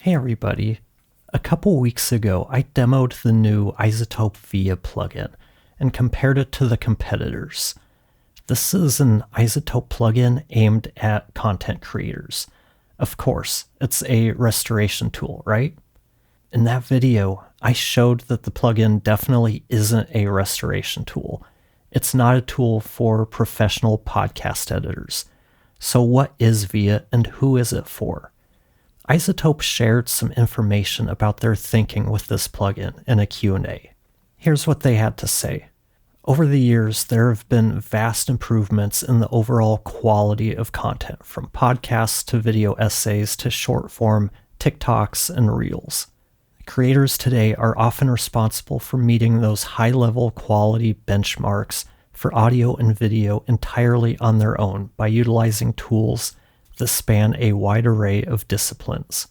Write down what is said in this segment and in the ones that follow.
Hey everybody. A couple weeks ago, I demoed the new Izotope VEA plugin and compared it to the competitors. This is an Izotope plugin aimed at content creators. Of course, it's a restoration tool, right? In that video, I showed that the plugin definitely isn't a restoration tool. It's not a tool for professional podcast editors. So what is VEA and who is it for? Izotope shared some information about their thinking with this plugin in a Q&A. Here's what they had to say. Over the years, there have been vast improvements in the overall quality of content, from podcasts to video essays to short form TikToks and Reels. Creators today are often responsible for meeting those high-level quality benchmarks for audio and video entirely on their own by utilizing tools that span a wide array of disciplines.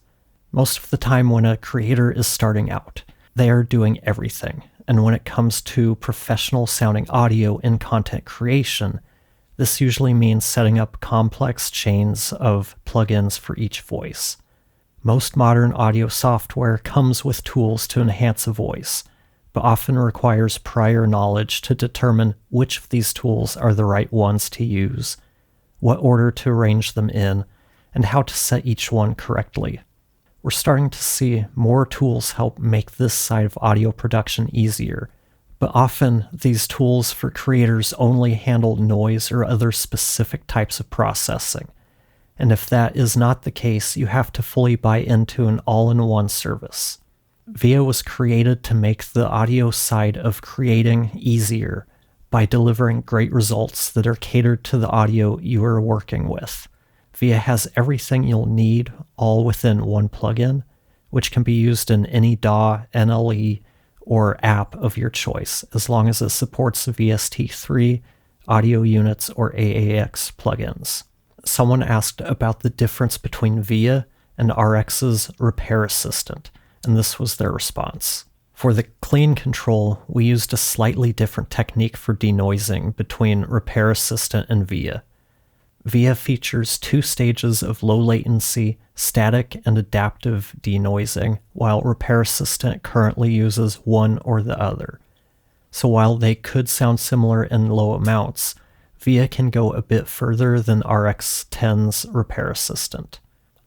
Most of the time when a creator is starting out, they are doing everything. And when it comes to professional sounding audio in content creation, this usually means setting up complex chains of plugins for each voice. Most modern audio software comes with tools to enhance a voice, but often requires prior knowledge to determine which of these tools are the right ones to use, what order to arrange them in, and how to set each one correctly. We're starting to see more tools help make this side of audio production easier, but often these tools for creators only handle noise or other specific types of processing. And if that is not the case, you have to fully buy into an all-in-one service. VEA was created to make the audio side of creating easier by delivering great results that are catered to the audio you are working with. VEA has everything you'll need all within one plugin, which can be used in any DAW, NLE, or app of your choice, as long as it supports VST3, audio units, or AAX plugins. Someone asked about the difference between VEA and RX's Repair Assistant, and this was their response. For the clean control, we used a slightly different technique for denoising between Repair Assistant and VEA. VEA features 2 stages of low latency, static, and adaptive denoising, while Repair Assistant currently uses one or the other. So while they could sound similar in low amounts, VEA can go a bit further than RX10's Repair Assistant.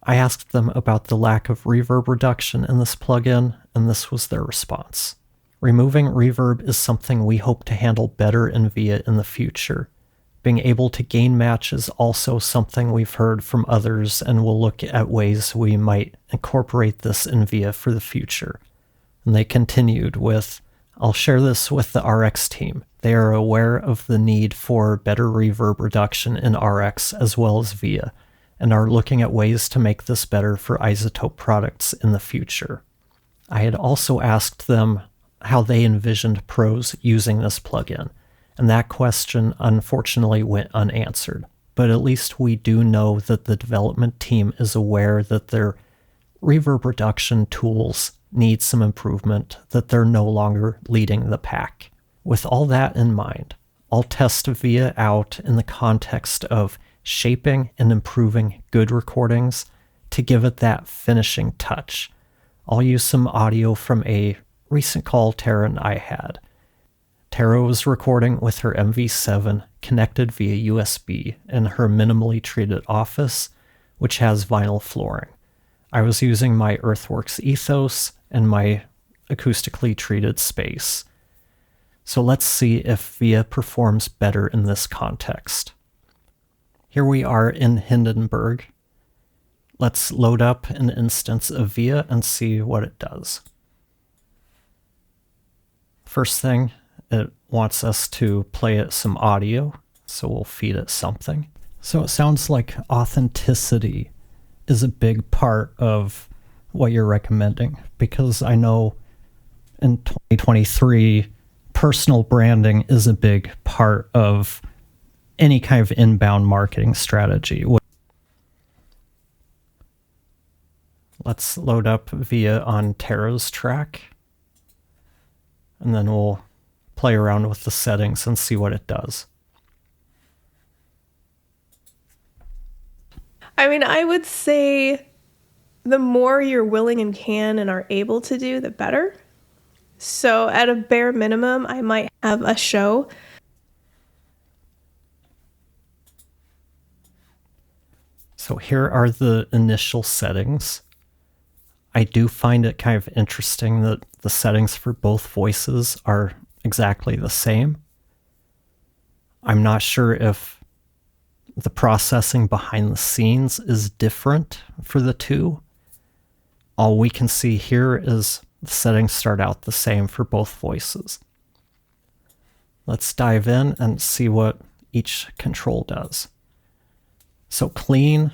I asked them about the lack of reverb reduction in this plugin, and this was their response. Removing reverb is something we hope to handle better in VEA in the future. Being able to gain match is also something we've heard from others, and we'll look at ways we might incorporate this in VEA for the future. And they continued with, I'll share this with the RX team. They are aware of the need for better reverb reduction in RX as well as VEA, and are looking at ways to make this better for Izotope products in the future. I had also asked them how they envisioned pros using this plugin, and that question unfortunately went unanswered. But at least we do know that the development team is aware that their reverb reduction tools need some improvement, that they're no longer leading the pack. With all that in mind, I'll test VEA out in the context of shaping and improving good recordings to give it that finishing touch. I'll use some audio from a recent call Tara and I had. Tara was recording with her MV7 connected via USB in her minimally treated office, which has vinyl flooring. I was using my Earthworks Ethos and my acoustically treated space. So let's see if VEA performs better in this context. Here we are in Hindenburg. Let's load up an instance of VEA and see what it does. First thing, it wants us to play it some audio, so we'll feed it something. So it sounds like authenticity is a big part of what you're recommending, because I know in 2023, personal branding is a big part of any kind of inbound marketing strategy. Let's load up VEA on Tara's track, and then we'll play around with the settings and see what it does. I mean, I would say the more you're willing and can and are able to do, the better. So at a bare minimum, I might have a show. So here are the initial settings. I do find it kind of interesting that the settings for both voices are exactly the same. I'm not sure if the processing behind the scenes is different for the two. All we can see here is the settings start out the same for both voices. Let's dive in and see what each control does. So clean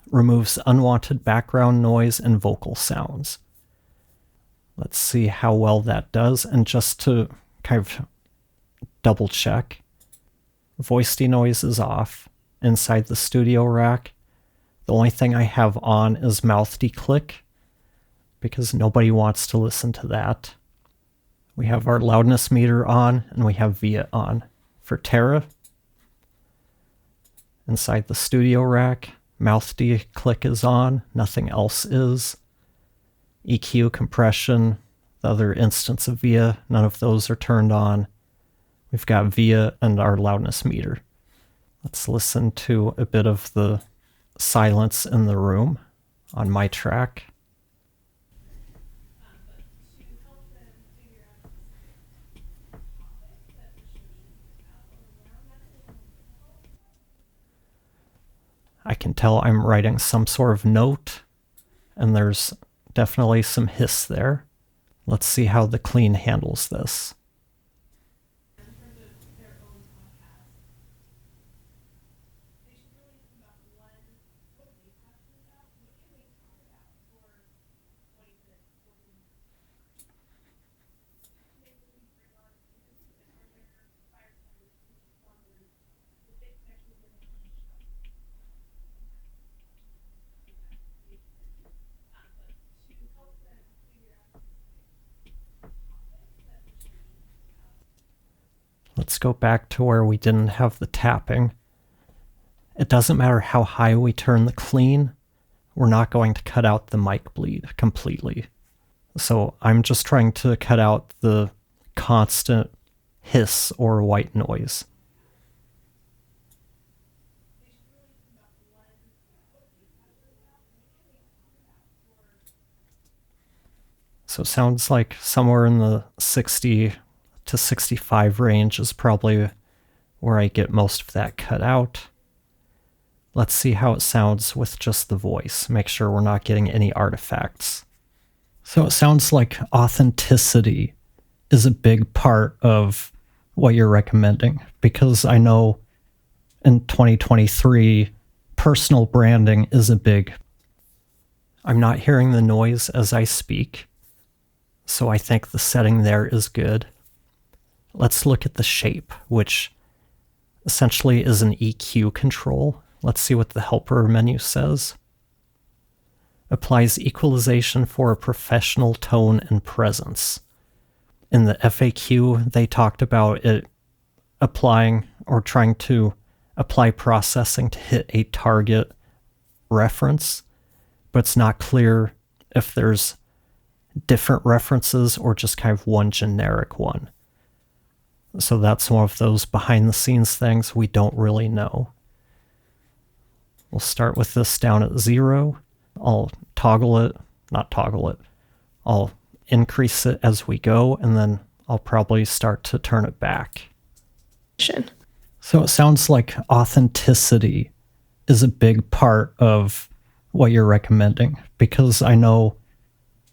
removes unwanted background noise and vocal sounds. Let's see how well that does. And just to kind of double check, voice denoise is off inside the studio rack. The only thing I have on is mouth declick because nobody wants to listen to that. We have our loudness meter on and we have VEA on. For Terra, inside the studio rack, mouth declick is on, nothing else is. EQ, compression, the other instance of VEA, none of those are turned on. We've got VEA and our loudness meter. Let's listen to a bit of the silence in the room on my track. I can tell I'm writing some sort of note, and there's definitely some hiss there. Let's see how the clean handles this. Let's go back to where we didn't have the tapping. It doesn't matter how high we turn the clean, we're not going to cut out the mic bleed completely. So I'm just trying to cut out the constant hiss or white noise. So it sounds like somewhere in the 60 to 65 range is probably where I get most of that cut out. Let's see how it sounds with just the voice. Make sure we're not getting any artifacts. So it sounds like authenticity is a big part of what you're recommending, because I know in 2023, personal branding is a big. I'm not hearing the noise as I speak, so I think the setting there is good. Let's look at the shape, which essentially is an EQ control. Let's see what the helper menu says. Applies equalization for a professional tone and presence. In the FAQ, they talked about it applying or trying to apply processing to hit a target reference, but it's not clear if there's different references or just kind of one generic one. So that's one of those behind the scenes things we don't really know. We'll start with this down at 0. I'll I'll increase it as we go, and then I'll probably start to turn it back. So it sounds like authenticity is a big part of what you're recommending, because I know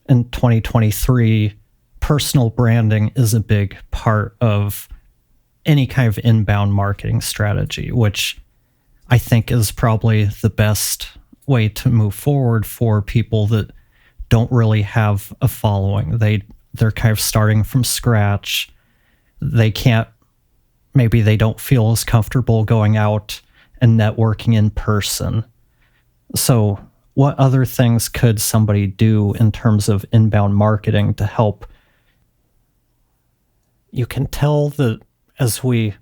in 2023, personal branding is a big part of any kind of inbound marketing strategy, which I think is probably the best way to move forward for people that don't really have a following. They're kind of starting from scratch. Maybe they don't feel as comfortable going out and networking in person. So what other things could somebody do in terms of inbound marketing to help? You can tell that as we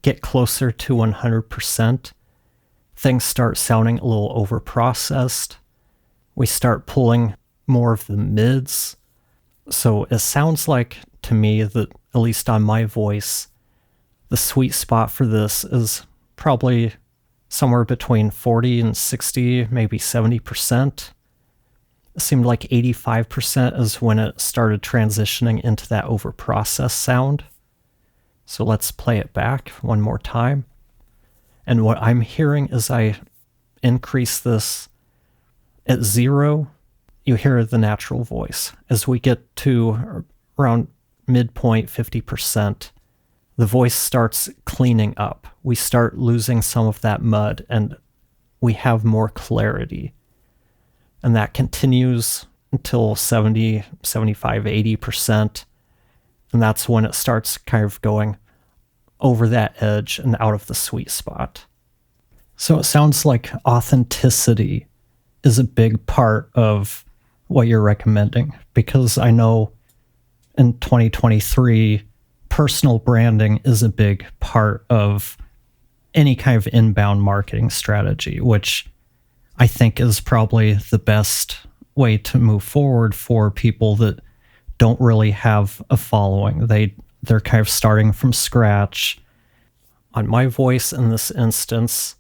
get closer to 100%, things start sounding a little overprocessed. we start pulling more of the mids. So it sounds like to me that, at least on my voice, the sweet spot for this is probably somewhere between 40 and 60, maybe 70%. It seemed like 85% is when it started transitioning into that overprocessed sound. So let's play it back one more time. And what I'm hearing is I increase this at 0, you hear the natural voice. As we get to around midpoint 50%, the voice starts cleaning up. We start losing some of that mud and we have more clarity. And that continues until 70, 75, 80%. And that's when it starts kind of going over that edge and out of the sweet spot. So it sounds like authenticity is a big part of what you're recommending, because I know in 2023, personal branding is a big part of any kind of inbound marketing strategy, which I think is probably the best way to move forward for people that don't really have a following. They're kind of starting from scratch. On my voice in this instance,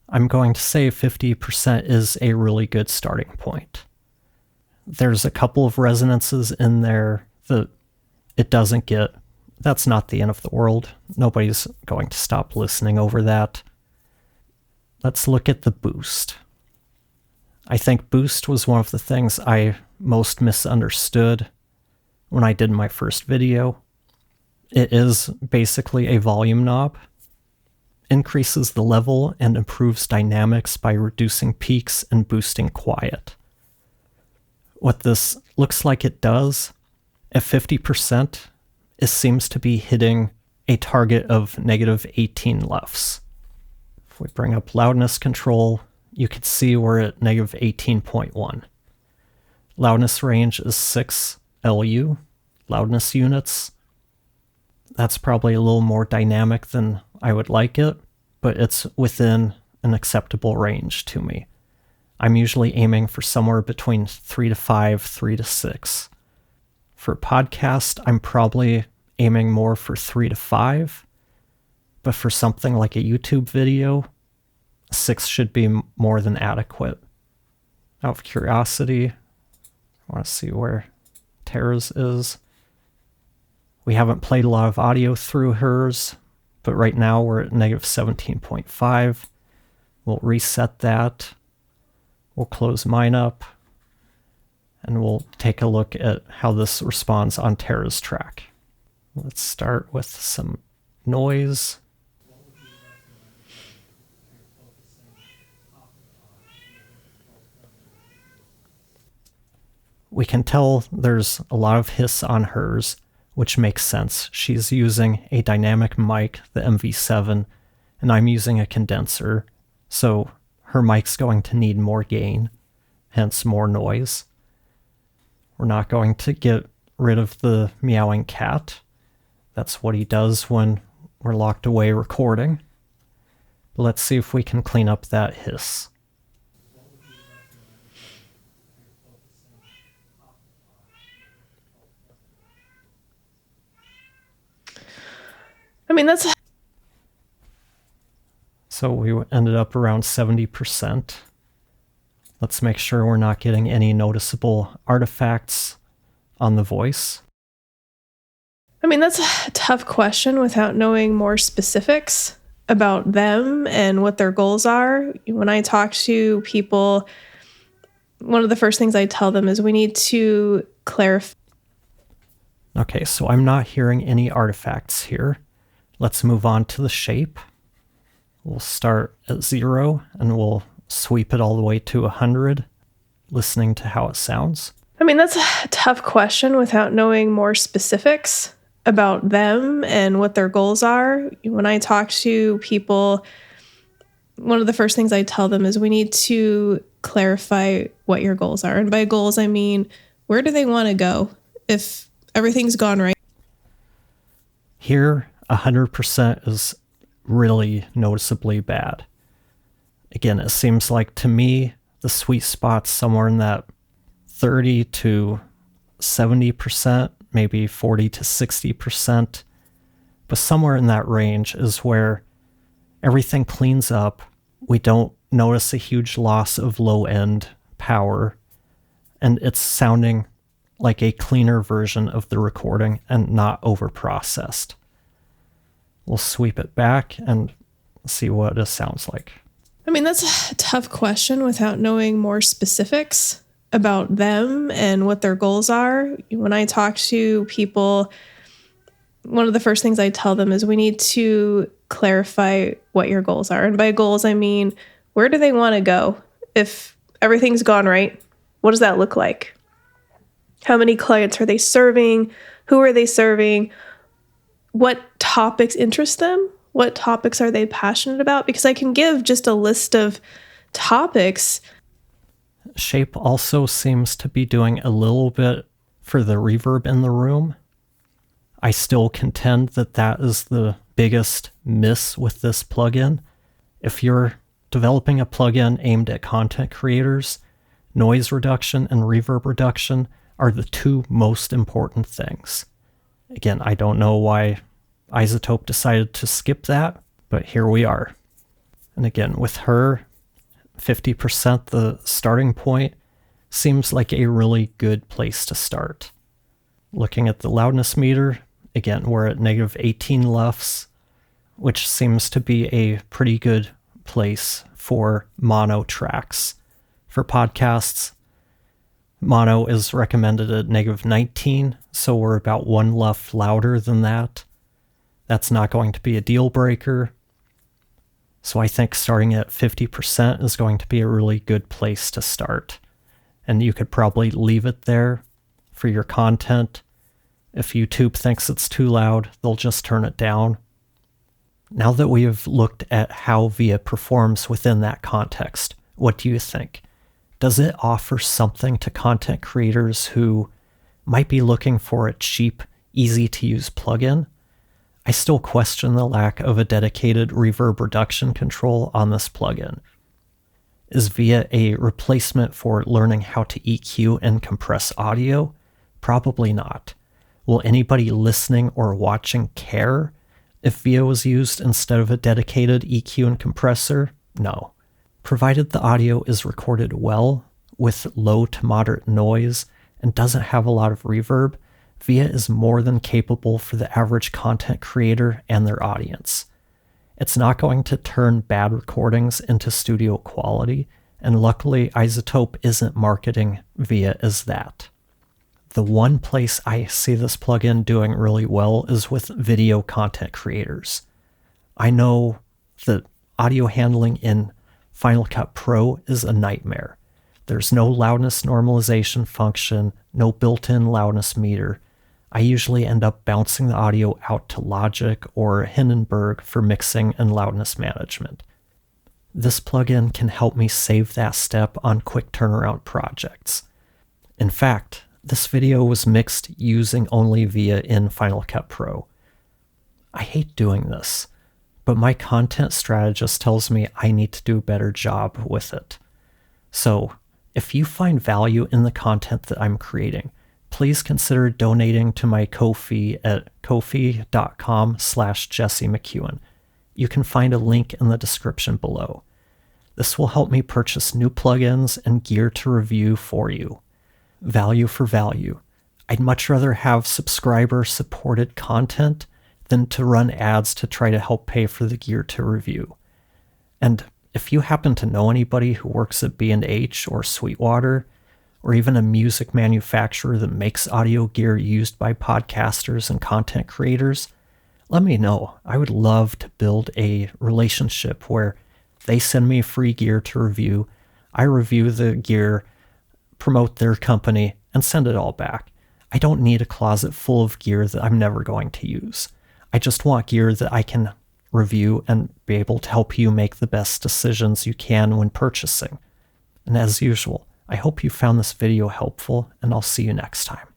I'm going to say 50% is a really good starting point. There's a couple of resonances in there that it doesn't get. That's not the end of the world. Nobody's going to stop listening over that. Let's look at the boost. I think boost was one of the things I most misunderstood when I did my first video. It is basically a volume knob. Increases the level and improves dynamics by reducing peaks and boosting quiet. What this looks like it does, at 50%, it seems to be hitting a target of negative 18 LUFS. If we bring up loudness control, you can see we're at negative 18.1. Loudness range is 6 LU, loudness units. That's probably a little more dynamic than I would like it, but it's within an acceptable range to me. I'm usually aiming for somewhere between 3 to 5, 3 to 6. For podcast, I'm probably aiming more for 3 to 5, but for something like a YouTube video, 6 should be more than adequate. Out of curiosity, I want to see where Tara's is. We haven't played a lot of audio through hers, but right now we're at negative 17.5. We'll reset that. We'll close mine up, and we'll take a look at how this responds on Tara's track. Let's start with some noise. We can tell there's a lot of hiss on hers, which makes sense. She's using a dynamic mic, the MV7, and I'm using a condenser, so her mic's going to need more gain, hence more noise. We're not going to get rid of the meowing cat. That's what he does when we're locked away recording. But let's see if we can clean up that hiss. I mean, that's... So we ended up around 70%. Let's make sure we're not getting any noticeable artifacts on the voice. I mean, that's a tough question without knowing more specifics about them and what their goals are. When I talk to people, one of the first things I tell them is we need to clarify. Okay, so I'm not hearing any artifacts here. Let's move on to the shape. We'll start at 0 and we'll sweep it all the way to 100, listening to how it sounds. I mean, that's a tough question without knowing more specifics about them and what their goals are. When I talk to people, one of the first things I tell them is we need to clarify what your goals are. And by goals, I mean, where do they want to go if everything's gone right? Here, 100% is really noticeably bad. Again, it seems like to me The sweet spot's somewhere in that 30 to 70%, maybe 40 to 60%. But somewhere in that range is where everything cleans up. We don't notice a huge loss of low-end power, and it's sounding like a cleaner version of the recording and not overprocessed. We'll sweep it back and see what it sounds like. I mean, that's a tough question without knowing more specifics about them and what their goals are. When I talk to people, one of the first things I tell them is we need to clarify what your goals are. And by goals, I mean, where do they want to go? If everything's gone right, what does that look like? How many clients are they serving? Who are they serving? What topics interest them? What topics are they passionate about? Because I can give just a list of topics. Shape also seems to be doing a little bit for the reverb in the room. I still contend that that is the biggest miss with this plugin. If you're developing a plugin aimed at content creators, noise reduction and reverb reduction are the two most important things. Again, I don't know why Izotope decided to skip that, but here we are. And again, with her, 50% the starting point seems like a really good place to start. Looking at the loudness meter, again, we're at negative 18 LUFS, which seems to be a pretty good place for mono tracks. For podcasts, mono is recommended at negative 19, so we're about 1 LUF louder than that. That's not going to be a deal breaker. So I think starting at 50% is going to be a really good place to start. And you could probably leave it there for your content. If YouTube thinks it's too loud, they'll just turn it down. Now that we have looked at how VEA performs within that context, what do you think? Does it offer something to content creators who might be looking for a cheap, easy-to-use plugin? I still question the lack of a dedicated reverb reduction control on this plugin. Is VEA a replacement for learning how to EQ and compress audio? Probably not. Will anybody listening or watching care if VEA was used instead of a dedicated EQ and compressor? No. Provided the audio is recorded well, with low to moderate noise, and doesn't have a lot of reverb, VEA is more than capable for the average content creator and their audience. It's not going to turn bad recordings into studio quality, and luckily Izotope isn't marketing VEA as that. The one place I see this plugin doing really well is with video content creators. I know that audio handling in Final Cut Pro is a nightmare. There's no loudness normalization function, no built-in loudness meter. I usually end up bouncing the audio out to Logic or Hindenburg for mixing and loudness management. This plugin can help me save that step on quick turnaround projects. In fact, this video was mixed using only VEA in Final Cut Pro. I hate doing this, but my content strategist tells me I need to do a better job with it. So, if you find value in the content that I'm creating, please consider donating to my Ko-fi at ko-fi.com/Jesse McEwen. You can find a link in the description below. This will help me purchase new plugins and gear to review for you. Value for value. I'd much rather have subscriber-supported content than to run ads to try to help pay for the gear to review. And if you happen to know anybody who works at B&H or Sweetwater, or even a music manufacturer that makes audio gear used by podcasters and content creators, let me know. I would love to build a relationship where they send me free gear to review, I review the gear, promote their company, and send it all back. I don't need a closet full of gear that I'm never going to use. I just want gear that I can review and be able to help you make the best decisions you can when purchasing. And as usual, I hope you found this video helpful, and I'll see you next time.